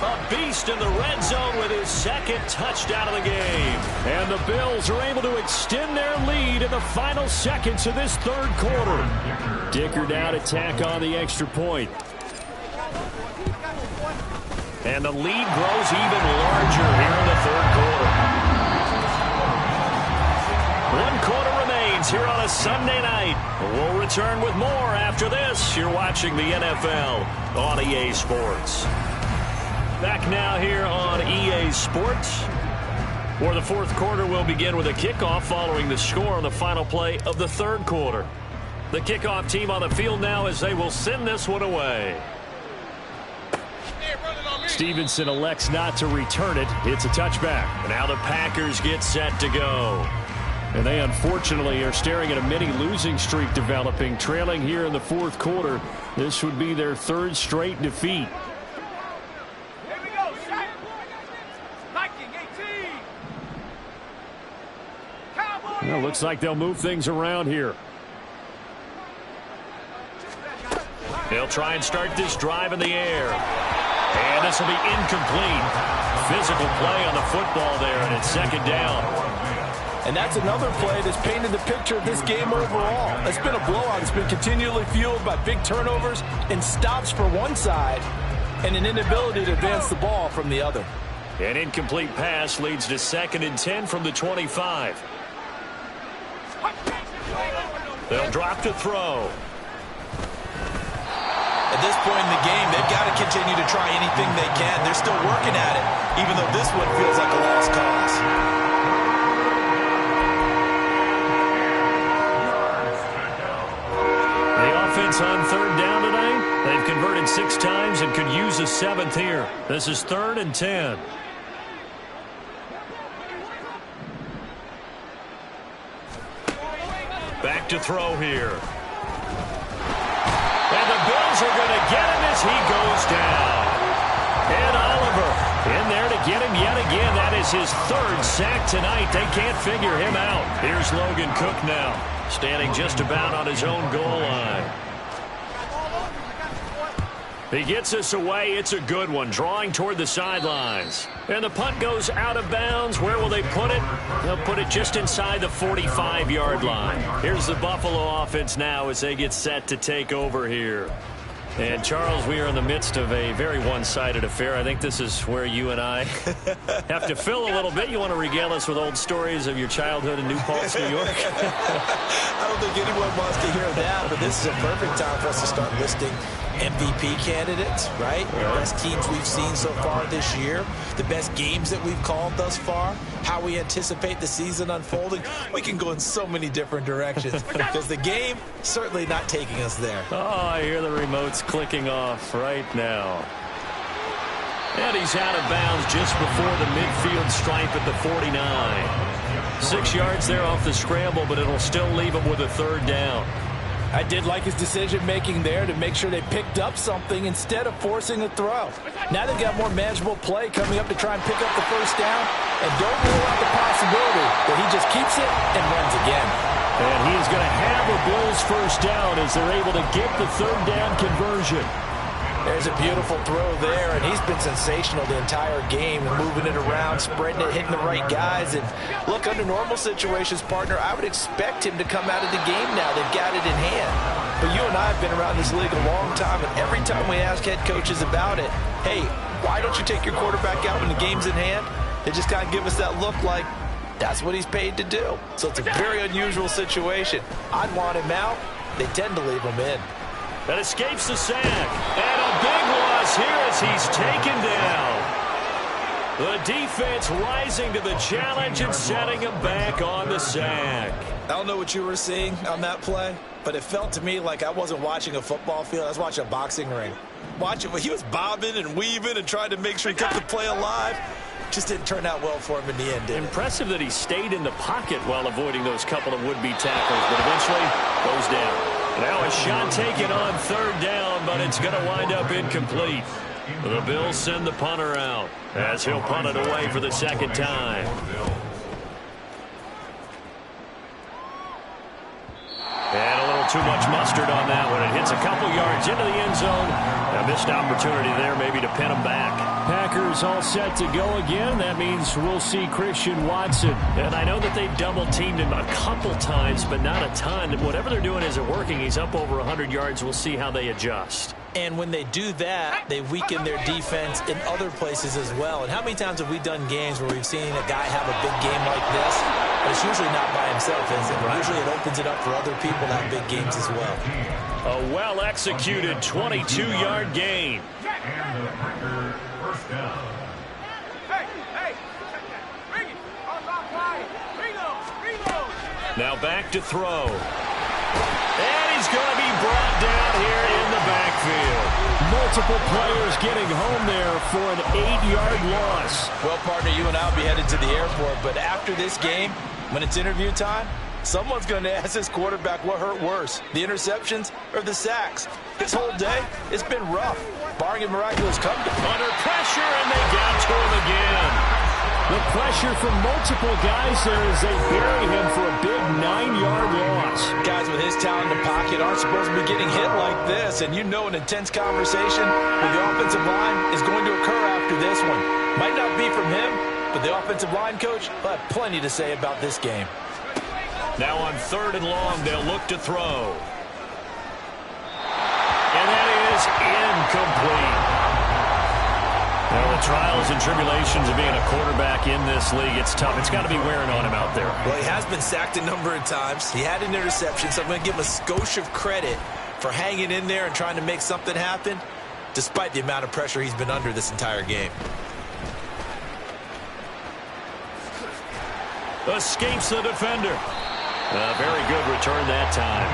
A beast in the red zone with his second touchdown of the game. And the Bills are able to extend their lead in the final seconds of this third quarter. Dicker down to tack on the extra point. And the lead grows even larger here in the third quarter. 1 quarter remains here on a Sunday night. We'll return with more after this. You're watching the NFL on EA Sports. Back now here on EA Sports, where the fourth quarter will begin with a kickoff following the score on the final play of the third quarter. The kickoff team on the field now as they will send this one away. Stevenson elects not to return it. It's a touchback. Now the Packers get set to go. And they unfortunately are staring at a mini losing streak developing, trailing here in the fourth quarter. This would be their third straight defeat. Well, looks like they'll move things around here. They'll try and start this drive in the air. And this will be incomplete. Physical play on the football there, and it's second down. And that's another play that's painted the picture of this game overall. It's been a blowout. It's been continually fueled by big turnovers and stops for one side and an inability to advance the ball from the other. An incomplete pass leads to 2nd and 10 from the 25. They'll drop to throw. At this point in the game, they've got to continue to try anything they can. They're still working at it, even though this one feels like a lost cause. The offense on third down tonight, they've converted 6 times and could use a 7th here. This is 3rd and 10. Back to throw here. And the Bills are going to get him as he goes down. And Oliver in there to get him yet again. That is his 3rd sack tonight. They can't figure him out. Here's Logan Cook now, standing just about on his own goal line. He gets us away. It's a good one, drawing toward the sidelines. And the punt goes out of bounds. Where will they put it? They'll put it just inside the 45-yard line. Here's the Buffalo offense now as they get set to take over here. And, Charles, we are in the midst of a very one-sided affair. I think this is where you and I have to fill a little bit. You want to regale us with old stories of your childhood in New Paltz, New York? I don't think anyone wants to hear that, but this is a perfect time for us to start listing MVP candidates, right? The best teams we've seen so far this year, the best games that we've called thus far, how we anticipate the season unfolding. We can go in so many different directions because the game certainly not taking us there. Oh, I hear the remotes clicking off right now. And he's out of bounds just before the midfield stripe at the 49. 6 yards there off the scramble, but it'll still leave him with a 3rd down. I did like his decision-making there to make sure they picked up something instead of forcing a throw. Now they've got more manageable play coming up to try and pick up the first down, and don't rule out the possibility that he just keeps it and runs again. And he is going to have a Bills first down as they're able to get the third down conversion. There's a beautiful throw there, and he's been sensational the entire game, moving it around, spreading it, hitting the right guys. And look, under normal situations, partner, I would expect him to come out of the game now. They've got it in hand. But you and I have been around this league a long time, and every time we ask head coaches about it, hey, why don't you take your quarterback out when the game's in hand? They just kind of give us that look like that's what he's paid to do. So it's a very unusual situation. I'd want him out. They tend to leave him in. That escapes the sack. And a big loss here as he's taken down. The defense rising to the challenge and setting him back on the sack. I don't know what you were seeing on that play, but it felt to me like I wasn't watching a football field. I was watching a boxing ring. He was bobbing and weaving and trying to make sure he kept the play alive. Just didn't turn out well for him in the end, did it? Impressive that he stayed in the pocket while avoiding those couple of would-be tackles, but eventually goes down. Now a shot taken on third down, but it's going to wind up incomplete. The Bills send the punter out as he'll punt it away for the second time. And a little too much mustard on that one. It hits a couple yards into the end zone. A missed opportunity there maybe to pin him back. Packers all set to go again. That means we'll see Christian Watson. And I know that they've double-teamed him a couple times, but not a ton. Whatever they're doing isn't working. He's up over 100 yards. We'll see how they adjust. And when they do that, they weaken their defense in other places as well. And how many times have we done games where we've seen a guy have a big game like this, but it's usually not by himself, is it? Right. Usually it opens it up for other people to have big games as well. A well-executed 22-yard gain. And the Packers first down. Now back to throw. And he's going to be brought down here in the backfield. Multiple players getting home there for an 8-yard loss. Well, partner, you and I will be headed to the airport, but after this game, when it's interview time, someone's going to ask this quarterback what hurt worse, the interceptions or the sacks. His whole day, it's been rough, barring a miraculous comeback. Under pressure, and they got to him again. The pressure from multiple guys there as they bury him for a big 9-yard loss. Guys with his talent in the pocket aren't supposed to be getting hit like this, and you know an intense conversation with the offensive line is going to occur after this one. Might not be from him, but the offensive line coach will have plenty to say about this game. Now on third and long, they'll look to throw. And that is incomplete. Well, the trials and tribulations of being a quarterback in this league, it's tough. It's got to be wearing on him out there. Well, he has been sacked a number of times. He had an interception, so I'm going to give him a skosh of credit for hanging in there and trying to make something happen, despite the amount of pressure he's been under this entire game. Escapes the defender. A very good return that time.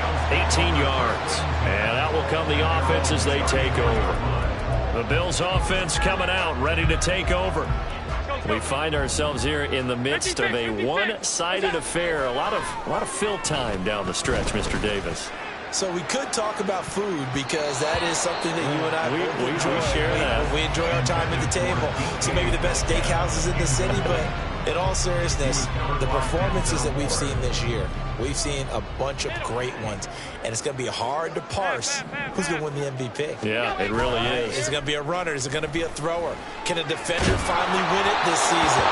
18 yards. And out will come the offense as they take over. The Bills offense coming out, ready to take over. We find ourselves here in the midst of a one-sided affair. A lot of fill time down the stretch, Mr. Davis. So we could talk about food because that is something that you and I we enjoy. We share that. We enjoy our time at the table. So maybe the best steakhouses in the city, but in all seriousness, the performances that we've seen this year, we've seen a bunch of great ones, and it's going to be hard to parse who's going to win the MVP. Yeah, it really is. Is it going to be a runner? Is it going to be a thrower? Can a defender finally win it this season?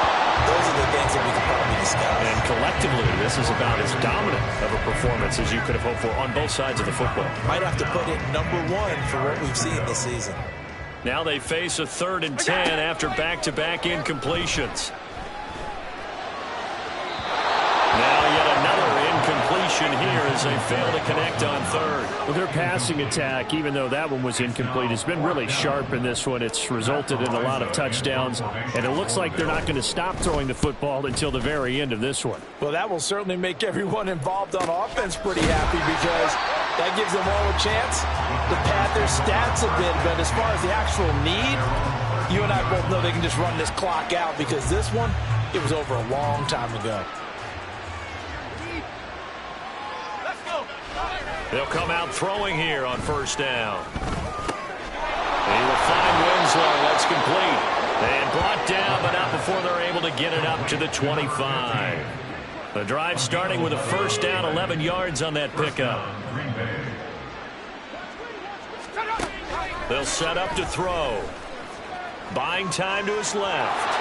Those are the things that we can probably discuss. And collectively, this is about as dominant of a performance as you could have hoped for on both sides of the football. Might have to put it #1 for what we've seen this season. Now they face a 3rd and 10 after back-to-back incompletions. Now yet another incompletion here as they fail to connect on third. Well, their passing attack, even though that one was incomplete, has been really sharp in this one. It's resulted in a lot of touchdowns, and it looks like they're not going to stop throwing the football until the very end of this one. Well, that will certainly make everyone involved on offense pretty happy because that gives them all a chance to pad their stats a bit. But as far as the actual need, you and I both know they can just run this clock out because this one, it was over a long time ago. They'll come out throwing here on first down. He will find Winslow. That's complete. And brought down, but not before they're able to get it up to the 25. The drive starting with a first down, 11 yards on that pickup. They'll set up to throw. Buying time to his left.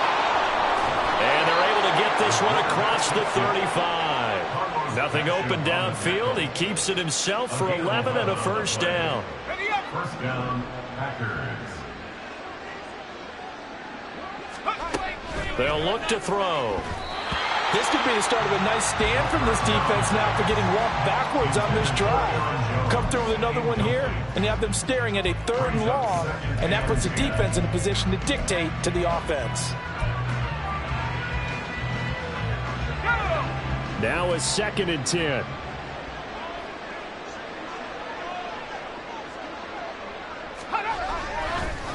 And they're able to get this one across the 35. Nothing open downfield. He keeps it himself for 11 and a first down. First down, Packers. They'll look to throw. This could be the start of a nice stand from this defense now after getting walked backwards on this drive. Come through with another one here, and you have them staring at a 3rd and long, and that puts the defense in a position to dictate to the offense. Now a 2nd and 10.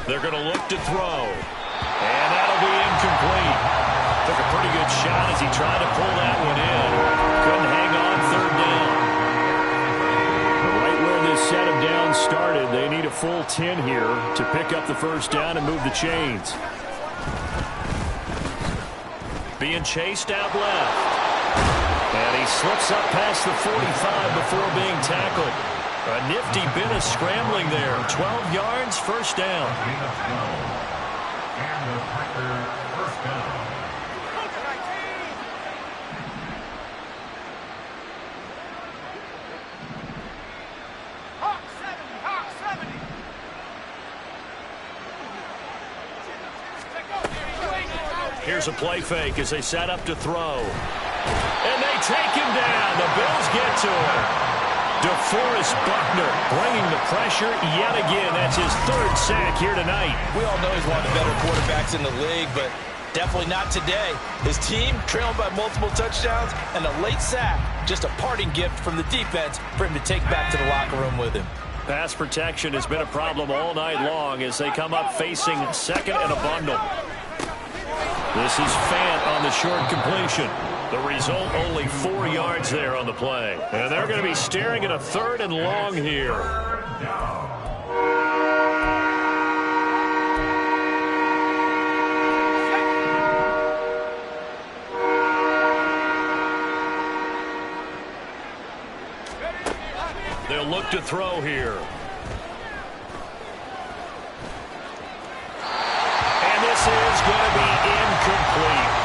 They're going to look to throw. And that'll be incomplete. Took a pretty good shot as he tried to pull that one in. Couldn't hang on 3rd down. Right where this set of downs started, they need a full 10 here to pick up the first down and move the chains. Being chased out left. And he slips up past the 45 before being tackled. A nifty bit of scrambling there. 12 yards, first down. And the Packers first down. Here's a play fake as they set up to throw. And they take him down. The Bills get to him. DeForest Buckner bringing the pressure yet again. That's his 3rd sack here tonight. We all know he's one of the better quarterbacks in the league, but definitely not today. His team trailing by multiple touchdowns and a late sack. Just a parting gift from the defense for him to take back to the locker room with him. Pass protection has been a problem all night long as they come up facing 2nd and a bundle. This is Fant on the short completion. The result, only 4 yards there on the play. And they're going to be staring at a 3rd and long here. They'll look to throw here. And this is going to be incomplete.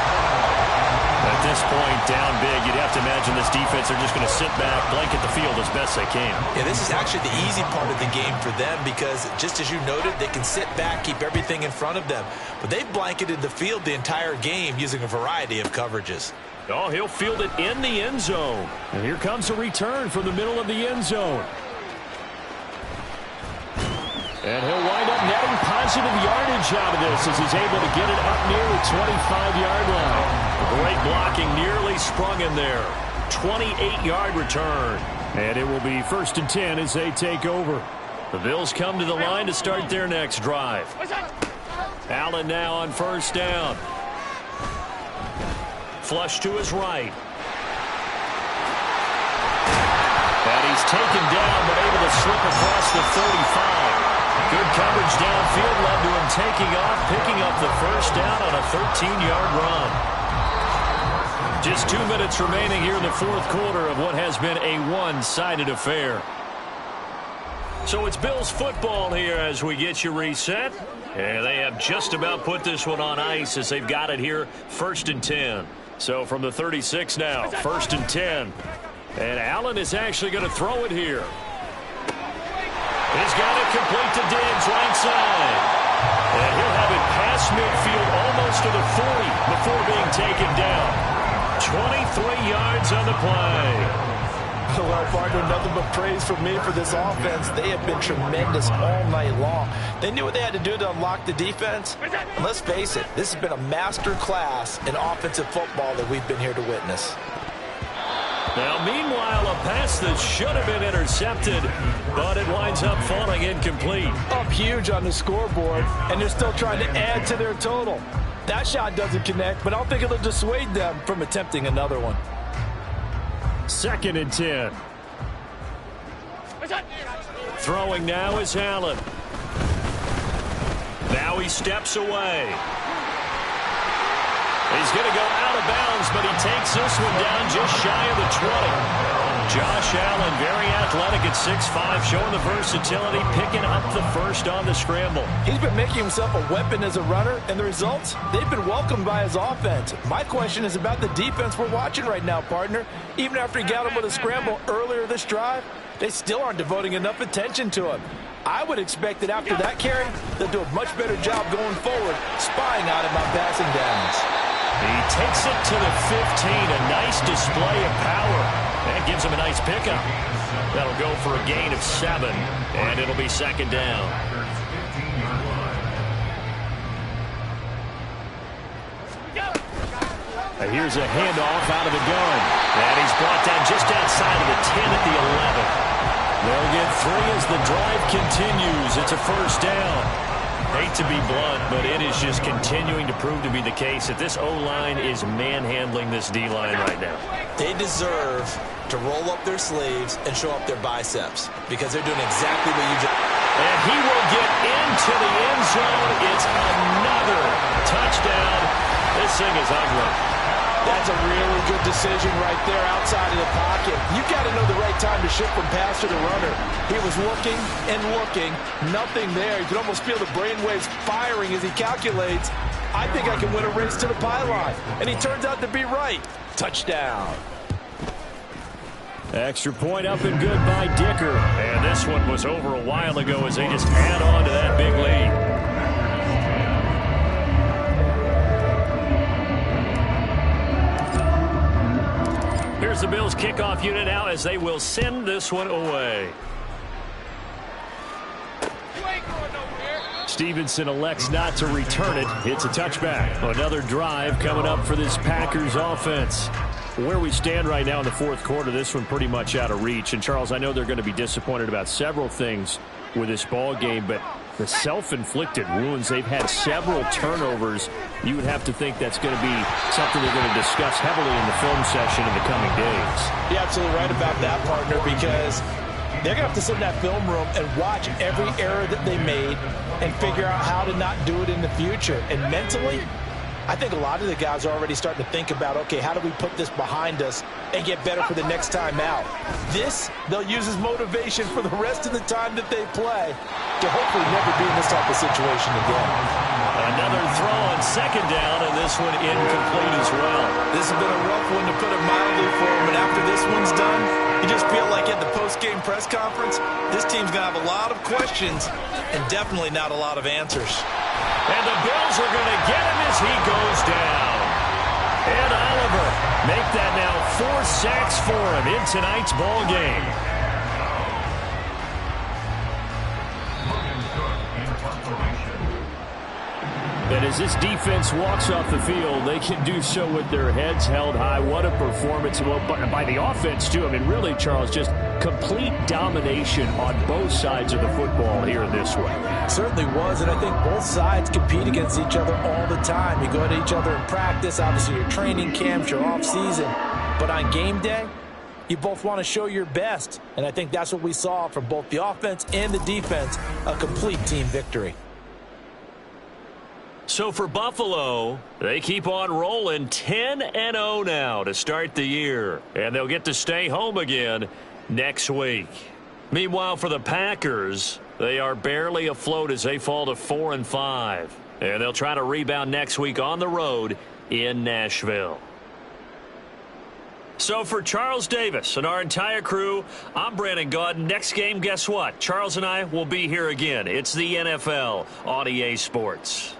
At this point, down big, you'd have to imagine this defense are just going to sit back, blanket the field as best they can. Yeah, this is actually the easy part of the game for them because, just as you noted, they can sit back, keep everything in front of them. But they've blanketed the field the entire game using a variety of coverages. Oh, he'll field it in the end zone. And here comes a return from the middle of the end zone. And he'll wind up netting positive yardage out of this as he's able to get it up near the 25-yard line. Great blocking, nearly sprung in there. 28-yard return. And it will be 1st and 10 as they take over. The Bills come to the line to start their next drive. Allen now on first down. Flush to his right. And he's taken down but able to slip across the 35. Good coverage downfield led to him taking off, picking up the first down on a 13-yard run. Just 2 minutes remaining here in the 4th quarter of what has been a one-sided affair. So it's Bills football here as we get you reset. And they have just about put this one on ice as they've got it here, 1st and 10. So from the 36 now, 1st and 10. And Allen is actually going to throw it here. He's got it complete to Diggs, right side. And he'll have it past midfield almost to the 40 before being taken down. 23 yards on the play. Well, partner, nothing but praise from me for this offense. They have been tremendous all night long. They knew what they had to do to unlock the defense. And let's face it, this has been a master class in offensive football that we've been here to witness. Now, meanwhile, a pass that should have been intercepted, but it winds up falling incomplete. Up huge on the scoreboard, and they're still trying to add to their total. That shot doesn't connect, but I don't think it'll dissuade them from attempting another one. 2nd and 10. Throwing now is Allen. Now he steps away. He's going to go out of bounds, but he takes this one down just shy of the 20. Josh Allen, very athletic at 6'5", showing the versatility, picking up the first on the scramble. He's been making himself a weapon as a runner, and the results, they've been welcomed by his offense. My question is about the defense we're watching right now, partner. Even after he got him with a scramble earlier this drive, they still aren't devoting enough attention to him. I would expect that after that carry, they'll do a much better job going forward, spying out him on passing downs. He takes it to the 15, a nice display of power. That gives him a nice pickup. That'll go for a gain of 7, and it'll be second down. Here's a handoff out of the gun. And he's brought down just outside of the 10 at the 11. They'll get 3 as the drive continues. It's a first down. Hate to be blunt, but it is just continuing to prove to be the case that this O-line is manhandling this D-line right now. They deserve to roll up their sleeves and show up their biceps because they're doing exactly what you just... And he will get into the end zone. It's another touchdown. This thing is ugly. That's a really good decision right there outside of the pocket. You got to know the right time to shift from passer to runner. He was looking and looking, nothing there. You can almost feel the brainwaves firing as he calculates. I think I can win a race to the pylon. And he turns out to be right. Touchdown. Extra point up and good by Dicker. And this one was over a while ago as they just add on to that big lead. Here's the Bills kickoff unit now as they will send this one away. Stevenson elects not to return it. It's a touchback. Another drive coming up for this Packers offense. Where we stand right now in the fourth quarter, this one pretty much out of reach. And, Charles, I know they're going to be disappointed about several things with this ball game, but the self-inflicted wounds, they've had several turnovers. You would have to think that's going to be something they're going to discuss heavily in the film session in the coming days. You're absolutely right about that, partner, because they're going to have to sit in that film room and watch every error that they made and figure out how to not do it in the future. And mentally, I think a lot of the guys are already starting to think about, okay, how do we put this behind us and get better for the next time out? This, they'll use as motivation for the rest of the time that they play to hopefully never be in this type of situation again. Another throw on second down, and this one incomplete as well. This has been a rough one, to put it mildly, for him. And after this one's done, you just feel like at the post-game press conference, this team's going to have a lot of questions and definitely not a lot of answers. And the Bills are going to get him as he goes down. And Oliver make that now 4 sacks for him in tonight's ball game. And as this defense walks off the field, they can do so with their heads held high. What a performance by the offense, too. I mean, really, Charles, just complete domination on both sides of the football here this one. Certainly was, and I think both sides compete against each other all the time. You go at each other in practice, obviously your training camps, your off-season. But on game day, you both want to show your best. And I think that's what we saw from both the offense and the defense, a complete team victory. So for Buffalo, they keep on rolling 10-0 now to start the year. And they'll get to stay home again next week. Meanwhile, for the Packers, they are barely afloat as they fall to 4-5. And they'll try to rebound next week on the road in Nashville. So for Charles Davis and our entire crew, I'm Brandon Gaudin. Next game, guess what? Charles and I will be here again. It's the NFL on EA Sports.